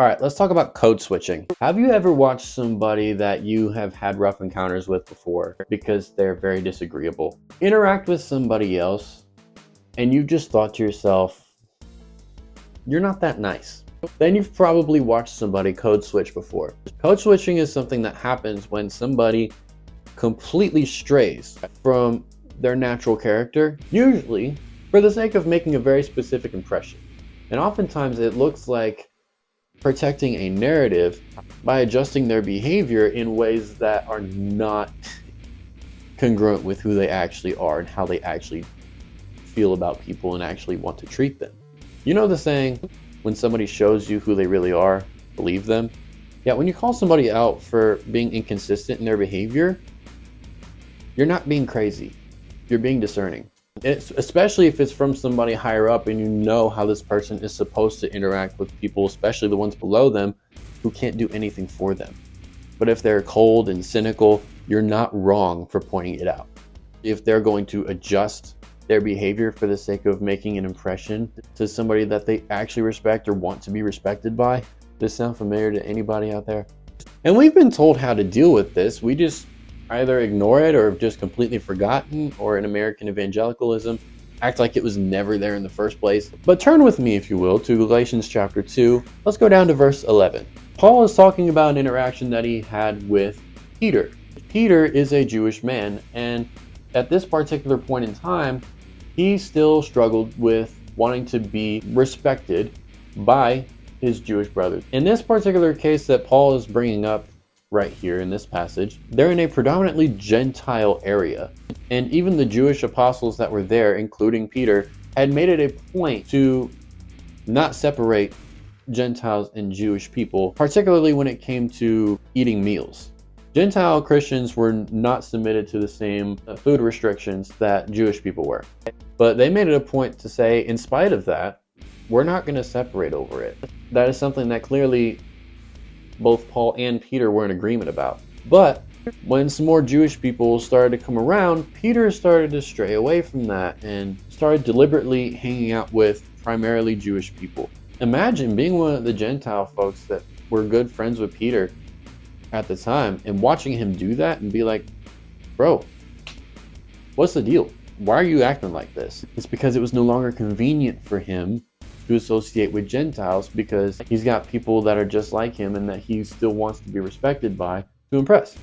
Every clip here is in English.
All right, let's talk about code switching. Have you ever watched somebody that you have had rough encounters with before because they're very disagreeable? Interact with somebody else and you just thought to yourself, you're not that nice. Then you've probably watched somebody code switch before. Code switching is something that happens when somebody completely strays from their natural character, usually for the sake of making a very specific impression. And oftentimes it looks like protecting a narrative by adjusting their behavior in ways that are not congruent with who they actually are and how they actually feel about people and actually want to treat them. You know the saying, when somebody shows you who they really are, believe them? Yeah, when you call somebody out for being inconsistent in their behavior, you're not being crazy. You're being discerning. Especially if it's from somebody higher up and you know how this person is supposed to interact with people, especially the ones below them who can't do anything for them. But if they're cold and cynical, you're not wrong for pointing it out. If they're going to adjust their behavior for the sake of making an impression to somebody that they actually respect or want to be respected by, does this sound familiar to anybody out there? And we've been told how to deal with this. We just either ignore it or just completely forgotten, or in American evangelicalism, act like it was never there in the first place. But turn with me, if you will, to Galatians chapter 2. Let's go down to verse 11. Paul is talking about an interaction that he had with Peter. Peter is a Jewish man, and at this particular point in time, he still struggled with wanting to be respected by his Jewish brothers. In this particular case that Paul is bringing up right here in this passage, they're in a predominantly Gentile area. And even the Jewish apostles that were there, including Peter, had made it a point to not separate Gentiles and Jewish people, particularly when it came to eating meals. Gentile Christians were not submitted to the same food restrictions that Jewish people were. But they made it a point to say, in spite of that, we're not going to separate over it. That is something that clearly both Paul and Peter were in agreement about. But when some more Jewish people started to come around, Peter started to stray away from that and started deliberately hanging out with primarily Jewish people. Imagine being one of the Gentile folks that were good friends with Peter at the time and watching him do that and be like, bro, what's the deal? Why are you acting like this? It's because it was no longer convenient for him to associate with Gentiles because he's got people that are just like him and that he still wants to be respected by to impress.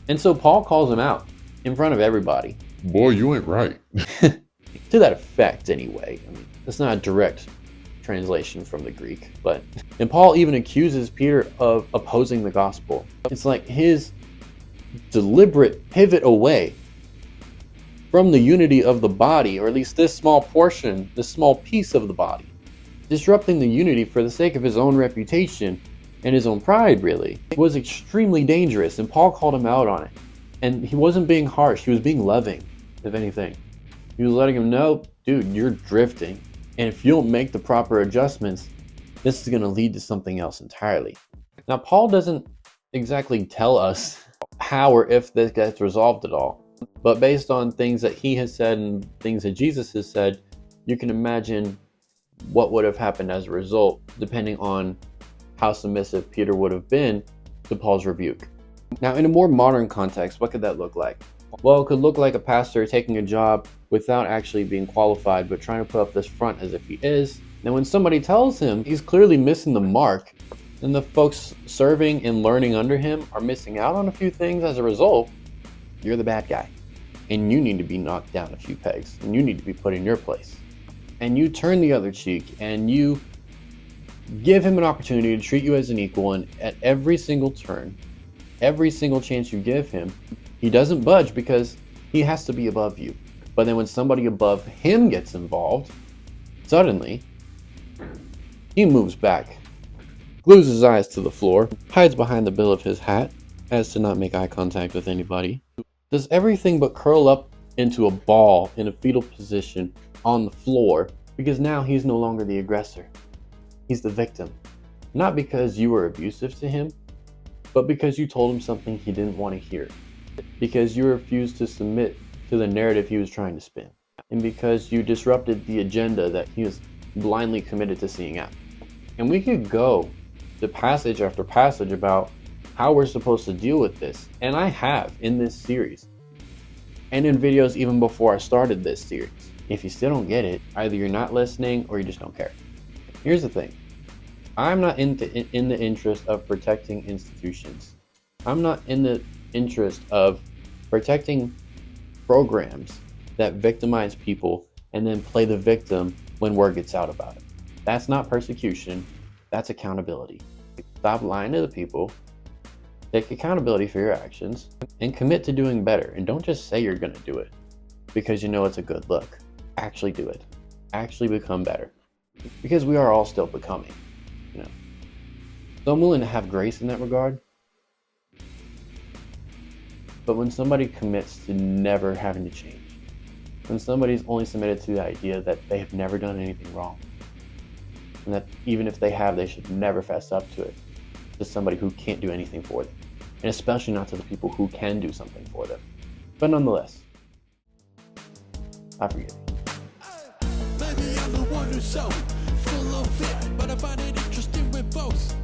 And so Paul calls him out in front of everybody. Boy, you ain't right. To that effect, anyway. I mean, that's not a direct translation from the Greek, and Paul even accuses Peter of opposing the gospel. It's like his deliberate pivot away from the unity of the body, or at least this small portion, this small piece of the body, disrupting the unity for the sake of his own reputation and his own pride, really. It was extremely dangerous, and Paul called him out on it. And he wasn't being harsh, he was being loving, if anything. He was letting him know, dude, you're drifting. And if you don't make the proper adjustments, this is going to lead to something else entirely. Now, Paul doesn't exactly tell us how or if this gets resolved at all. But based on things that he has said and things that Jesus has said, you can imagine what would have happened as a result, depending on how submissive Peter would have been to Paul's rebuke. Now, in a more modern context, what could that look like? Well, it could look like a pastor taking a job without actually being qualified, but trying to put up this front as if he is. And when somebody tells him he's clearly missing the mark, then the folks serving and learning under him are missing out on a few things as a result, you're the bad guy. And you need to be knocked down a few pegs, and you need to be put in your place. And you turn the other cheek, and you give him an opportunity to treat you as an equal, and at every single turn, every single chance you give him, he doesn't budge because he has to be above you. But then when somebody above him gets involved, suddenly, he moves back, glues his eyes to the floor, hides behind the bill of his hat, as to not make eye contact with anybody, does everything but curl up into a ball in a fetal position on the floor, because now he's no longer the aggressor. He's the victim. Not because you were abusive to him, but because you told him something he didn't want to hear. Because you refused to submit to the narrative he was trying to spin. And because you disrupted the agenda that he was blindly committed to seeing out. And we could go the passage after passage about how we're supposed to deal with this. And I have in this series and in videos even before I started this series. If you still don't get it, either you're not listening or you just don't care. Here's the thing. I'm not in the interest of protecting institutions. I'm not in the interest of protecting programs that victimize people and then play the victim when word gets out about it. That's not persecution, that's accountability. Stop lying to the people, take accountability for your actions, and commit to doing better. And don't just say you're gonna do it because you know it's a good look. Actually do it. Actually become better. Because we are all still becoming, you know. So I'm willing to have grace in that regard. But when somebody commits to never having to change, when somebody's only submitted to the idea that they have never done anything wrong, and that even if they have, they should never fess up to it, to somebody who can't do anything for them, and especially not to the people who can do something for them. But nonetheless, I forgive you. Maybe I'm the one who's so full of it, but I find it interesting when folks